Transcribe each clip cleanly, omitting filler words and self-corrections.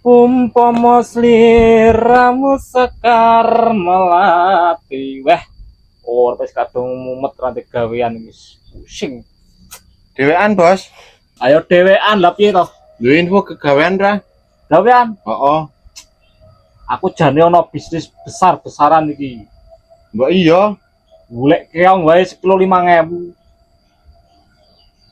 Umpama sliramu sekar melati. Weh, wis kadung mumet ranti gawean wis pusing. Dewean, Bos. Ayo dhewean lah piye to? Lu info kegawean ra? Gawean, Heeh. aku jane ana bisnis besar-besaran iki. Mbok iya. Golek keong wae sekilo 5.000.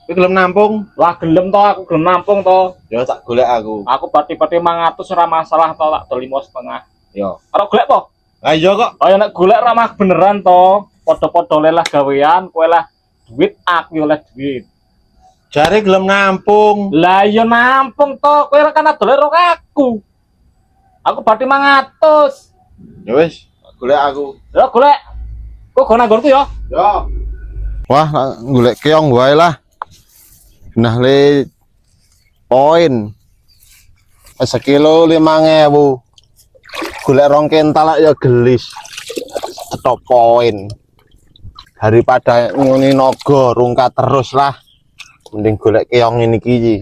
Kowe gelem nampung? Lah gelem to, aku gelem nampung to. Ya tak golek aku. Aku pati-pati 500 ora masalah to, tak do 5,5. Ya. Ora golek po? Ah iya kok. Ayo nek golek ramah beneran to. Padha-padha lelah gawean, kowe lah duit, aku oleh duit. Jare gelem nampung. Lah iya nampung to, kowe kan adole karo aku. Aku pati 500. Ya wis, golek aku. Ya golek. Kok go nanggonku ya? Ya. Wah, golek keong wae lah. Nah le poin. Sekilo 5.000. Golek rong kental ya gelis. Cetok poin. Daripada nguni naga rungkat terus lah. Mending golek keong ini iki.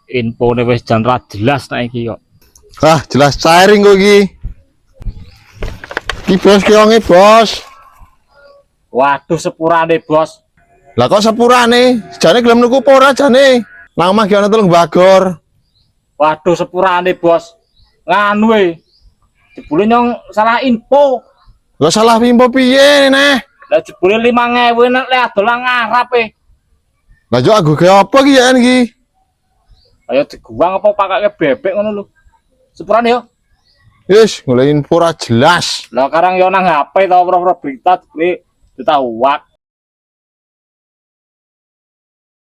Infone wis jan ra jelas nek iki kok. Ah, jelas cairing kok iki. Iki bos keonge, Bos. Waduh sepurane, Bos. Lah kok sepurane? Jane gelem nuku apa ora jane? Nang omah ki ana telung bagor. Waduh sepurane, Bos. Nganu e. Jebule nyong salah info. Lah salah pimpo piye neh? Lah jebule 5.000 nek le adol ngarep e. Lah yo aku ge apa ki ya iki? Ayo diguang apa pakake bebek ngono lho. Sepurane yo. Wis, golek info ora jelas. Lah karang yo nang HP to ora berita jebule ditawak.